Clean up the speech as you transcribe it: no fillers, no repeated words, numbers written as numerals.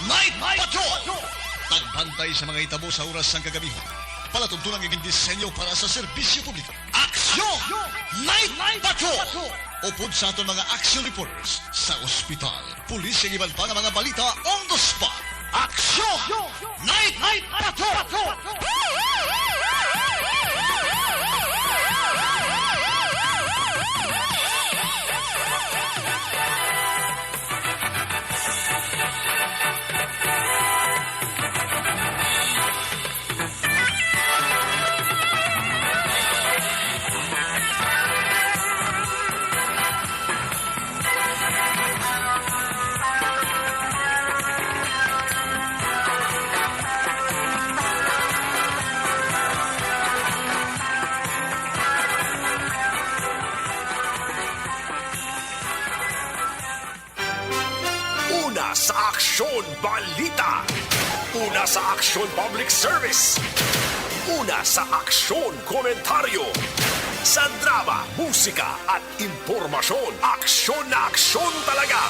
Night Patrol! Tagbantay sa mga hitabo sa oras ng kagabihan. Palatuntunang iging disenyo para sa serbisyo publiko. Aksyon! Night Patrol! Upod sa aton mga action reporters sa ospital, pulis ang iban pa ng mga balita on the spot. Aksyon! Night Patrol! Una sa Aksyon Balita. Una sa Aksyon Public Service. Una sa Aksyon Komentaryo. Sa drama, musika at impormasyon, aksyon na aksyon talaga.